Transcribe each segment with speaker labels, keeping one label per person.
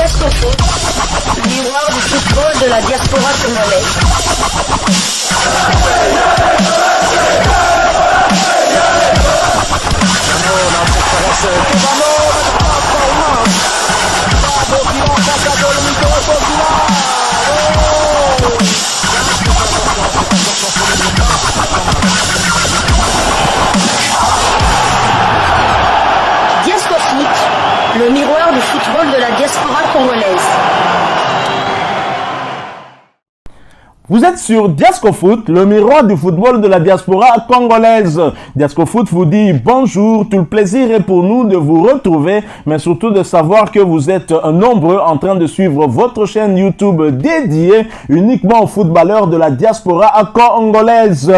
Speaker 1: Diasco Foot, miroir du football de la diaspora congolaise. Diasco Foot, le miroir du football de la diaspora congolaise.
Speaker 2: Vous êtes sur Diasco Foot, le miroir du football de la diaspora congolaise. Diasco Foot vous dit bonjour, tout le plaisir est pour nous de vous retrouver, mais surtout de savoir que vous êtes nombreux en train de suivre votre chaîne YouTube dédiée uniquement aux footballeurs de la diaspora congolaise.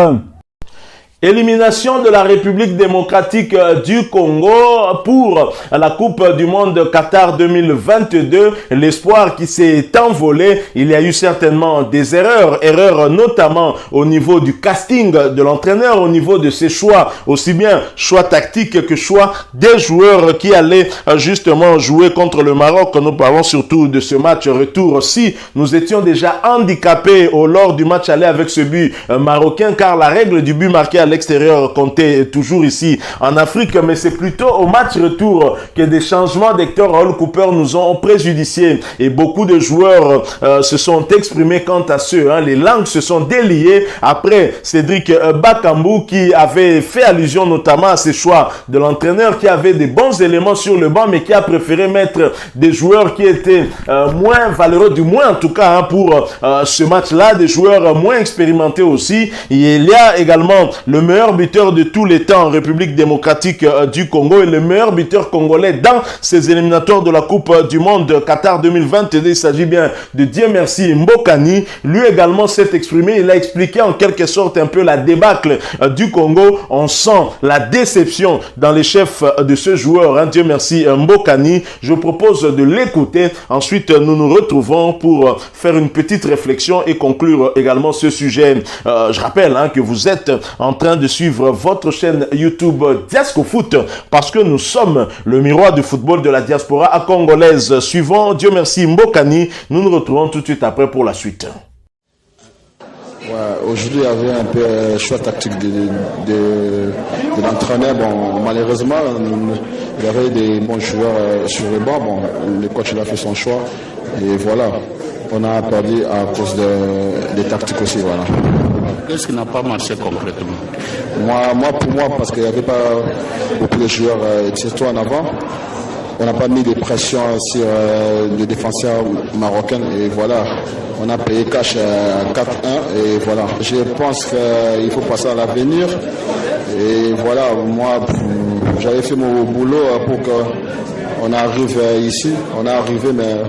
Speaker 2: Élimination de la République démocratique du Congo pour la Coupe du Monde Qatar 2022. L'espoir qui s'est envolé. Il y a eu certainement des erreurs notamment au niveau du casting de l'entraîneur, au niveau de ses choix, aussi bien choix tactiques que choix des joueurs qui allaient justement jouer contre le Maroc. Nous parlons surtout de ce match retour. Si nous étions déjà handicapés lors du match aller avec ce but marocain, car la règle du but marqué à l'extérieur comptait toujours ici en Afrique, mais c'est plutôt au match retour que des changements d'Hector Raoul Cooper nous ont préjudiciés et beaucoup de joueurs se sont exprimés quant à ceux. Les langues se sont déliées après Cédric Bakambu qui avait fait allusion notamment à ses choix de l'entraîneur qui avait des bons éléments sur le banc mais qui a préféré mettre des joueurs qui étaient moins valeureux, du moins en tout cas pour ce match-là, des joueurs moins expérimentés aussi. Et il y a également le meilleur buteur de tous les temps en République démocratique du Congo et le meilleur buteur congolais dans ces éliminatoires de la Coupe du Monde Qatar 2022. Il s'agit bien de Dieu merci Mbokani. Lui également s'est exprimé. Il a expliqué en quelque sorte un peu la débâcle du Congo. On sent la déception dans les chefs de ce joueur. Dieu merci Mbokani. Je propose de l'écouter. Ensuite, nous nous retrouvons pour faire une petite réflexion et conclure également ce sujet. Je rappelle que vous êtes en train de suivre votre chaîne YouTube Diasco Foot parce que nous sommes le miroir du football de la diaspora congolaise. Suivant Dieu merci Mbokani, nous nous retrouvons tout de suite après pour la suite.
Speaker 3: Ouais, aujourd'hui, il y avait un peu choix tactique de l'entraîneur. Bon, malheureusement, il y avait des bons joueurs sur le banc. Bon, le coach il a fait son choix et voilà, on a perdu à cause des tactiques aussi. Voilà.
Speaker 4: Qu'est-ce qui n'a pas marché concrètement?
Speaker 3: Pour moi, parce qu'il n'y avait pas beaucoup de joueurs, surtout en avant. On n'a pas mis de pression sur le défenseur marocain et voilà, on a payé cash 4-1 et voilà. Je pense qu'il faut passer à l'avenir et voilà, moi j'avais fait mon boulot pour qu'on arrive ici. On est arrivé mais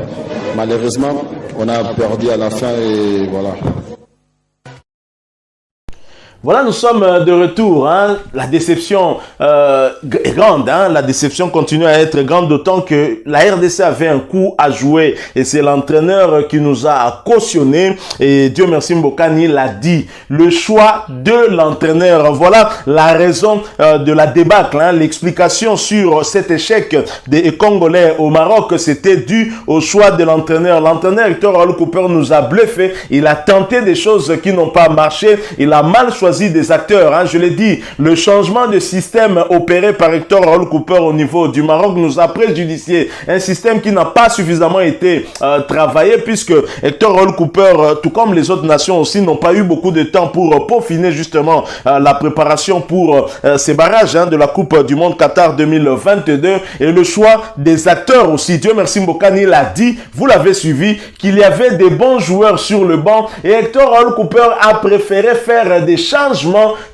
Speaker 3: malheureusement on a perdu à la fin et voilà.
Speaker 2: Voilà, nous sommes de retour. La déception est grande. La déception continue à être grande, d'autant que la RDC avait un coup à jouer. Et c'est l'entraîneur qui nous a cautionné. Et Dieu merci Mbokani l'a dit. Le choix de l'entraîneur. Voilà la raison de la débâcle. L'explication sur cet échec des Congolais au Maroc, c'était dû au choix de l'entraîneur. L'entraîneur Hector Raoul Cooper nous a bluffé. Il a tenté des choses qui n'ont pas marché. Il a mal choisi des acteurs. Je l'ai dit, le changement de système opéré par Hector Raoul Cooper au niveau du Maroc nous a préjudicié. Un système qui n'a pas suffisamment été travaillé puisque Hector Raoul Cooper, tout comme les autres nations aussi, n'ont pas eu beaucoup de temps pour peaufiner justement la préparation pour ces barrages de la Coupe du Monde Qatar 2022 et le choix des acteurs aussi. Dieu merci Mbokani l'a dit, vous l'avez suivi, qu'il y avait des bons joueurs sur le banc et Hector Raoul Cooper a préféré faire des changements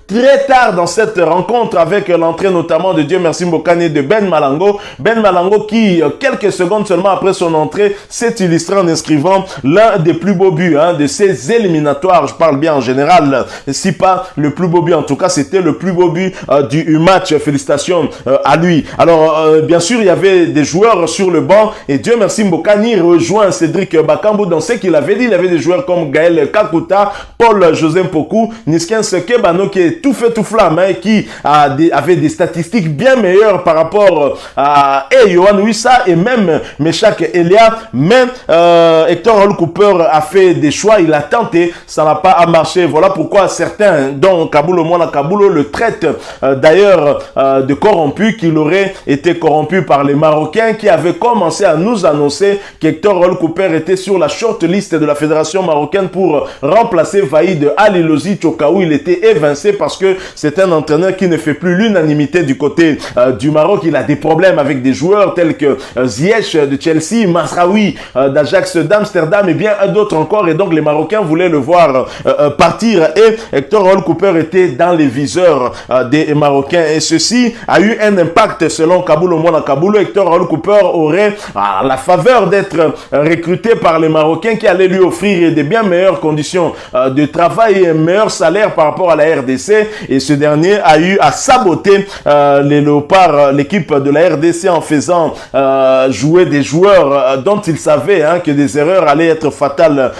Speaker 2: très tard dans cette rencontre avec l'entrée notamment de Dieu merci Mbokani de Ben Malango. Ben Malango qui, quelques secondes seulement après son entrée, s'est illustré en inscrivant l'un des plus beaux buts de ces éliminatoires. Je parle bien en général, si pas le plus beau but, en tout cas c'était le plus beau but du match. Félicitations à lui. Alors bien sûr il y avait des joueurs sur le banc et Dieu merci Mbokani rejoint Cédric Bakambu dans ce qu'il avait dit. Il y avait des joueurs comme Gaël Kakuta, Paul José Mpoku, Niskien Sekebano qui était tout feu tout flamme, hein, qui avait des statistiques bien meilleures par rapport à Yohan Wissa et même Meshak Elia, mais Hector Hall Cooper a fait des choix, il a tenté, ça n'a pas marché. Voilà pourquoi certains, dont Kabulo Mwana Kabulo, le traitent d'ailleurs de corrompu, qu'il aurait été corrompu par les Marocains qui avaient commencé à nous annoncer qu'Hector Hall Cooper était sur la shortlist de la fédération marocaine pour remplacer Vaïd Ali Lozic au cas où il était évincé, parce que c'est un entraîneur qui ne fait plus l'unanimité du côté du Maroc. Il a des problèmes avec des joueurs tels que Ziyech de Chelsea, Masraoui d'Ajax d'Amsterdam et bien d'autres encore, et donc les Marocains voulaient le voir partir et Hector Hall Cooper était dans les viseurs des Marocains, et ceci a eu un impact selon Kabulo Mwana Kabulo. Hector Hall Cooper aurait la faveur d'être recruté par les Marocains qui allaient lui offrir des bien meilleures conditions de travail et un meilleur salaire par rapport à la RDC, et ce dernier a eu à saboter les Léopards, l'équipe de la RDC, en faisant jouer des joueurs dont il savait que des erreurs allaient être fatales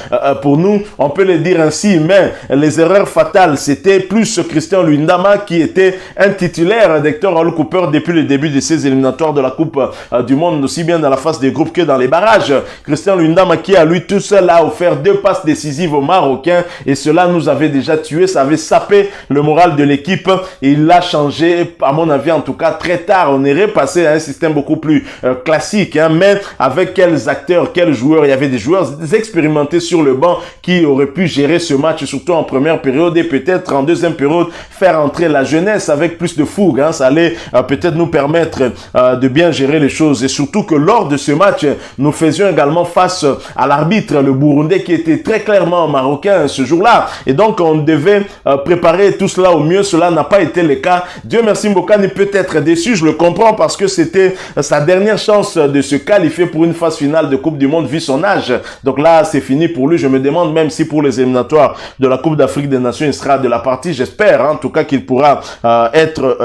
Speaker 2: pour nous, on peut le dire ainsi, mais les erreurs fatales c'était plus Christian Lundama qui était un titulaire d'Hector Hall Cooper depuis le début de ces éliminatoires de la Coupe du Monde, aussi bien dans la phase des groupes que dans les barrages. Christian Lundama qui à lui tout seul a offert 2 passes décisives aux Marocains, et cela nous avait déjà tué, ça avait sapé le moral de l'équipe, et il l'a changé à mon avis en tout cas très tard. On est repassé à un système beaucoup plus classique, mais avec quels acteurs, quels joueurs. Il y avait des joueurs expérimentés sur le banc qui auraient pu gérer ce match, surtout en première période, et peut-être en deuxième période faire entrer la jeunesse avec plus de fougue. Ça allait peut-être nous permettre de bien gérer les choses, et surtout que lors de ce match nous faisions également face à l'arbitre, le Burundais, qui était très clairement marocain ce jour-là, et donc on devait préparer tout cela au mieux. Cela n'a pas été le cas. Dieu merci, Mbokani peut être déçu, je le comprends, parce que c'était sa dernière chance de se qualifier pour une phase finale de Coupe du Monde vu son âge. Donc là c'est fini pour lui. Je me demande même si pour les éliminatoires de la Coupe d'Afrique des Nations il sera de la partie. J'espère en tout cas qu'il pourra être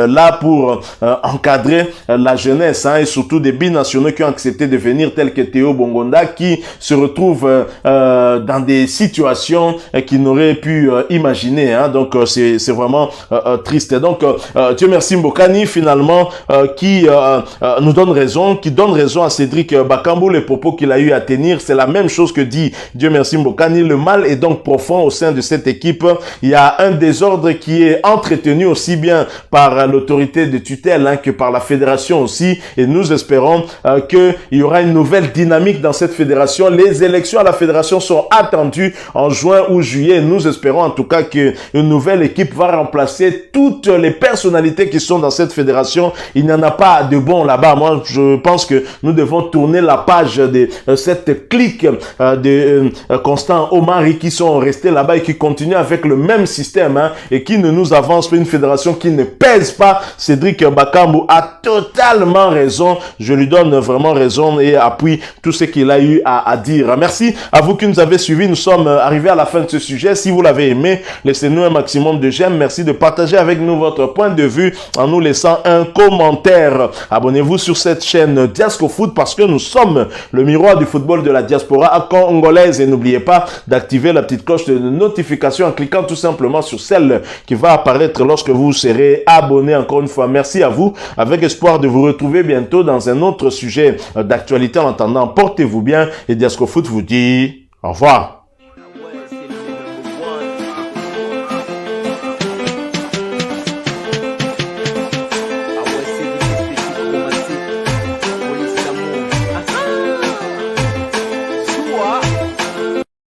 Speaker 2: là pour encadrer la jeunesse, et surtout des binationaux qui ont accepté de venir, tels que Théo Bongonda, qui se retrouve dans des situations qu'il n'aurait pu imaginer. Donc c'est vraiment triste. Donc Dieu merci, Mbokani finalement qui nous donne raison, qui donne raison à Cédric Bakambu. Les propos qu'il a eu à tenir, c'est la même chose que dit Dieu merci, Mbokani. Le mal est donc profond au sein de cette équipe. Il y a un désordre qui est entretenu aussi bien par l'autorité de tutelle que par la fédération aussi, et nous espérons qu'il y aura une nouvelle dynamique dans cette fédération. Les élections à la fédération sont attendues en juin ou juillet. Nous espérons en tout cas qu'une nouvelle équipe va remplacer toutes les personnalités qui sont dans cette fédération. Il n'y en a pas de bon là-bas. Moi, je pense que nous devons tourner la page de cette clique de Constant Omari qui sont restés là-bas et qui continuent avec le même système et qui ne nous avance pas, une fédération qui ne pèse pas. Cédric Bakambu a totalement raison. Je lui donne vraiment raison et appuie tout ce qu'il a eu à dire. Merci à vous qui nous avez suivis. Nous sommes arrivés à la fin de ce sujet. Si vous l'avez aimé, laissez-nous un maximum de j'aime. Merci de partager avec nous votre point de vue en nous laissant un commentaire. Abonnez-vous sur cette chaîne Diasco Foot parce que nous sommes le miroir du football de la diaspora congolaise, et n'oubliez pas d'activer la petite cloche de notification en cliquant tout simplement sur celle qui va apparaître lorsque vous serez abonné. Encore une fois, merci à vous, avec espoir de vous retrouver bientôt dans un autre sujet d'actualité. En attendant, portez-vous bien et Diasco Foot vous dit au revoir.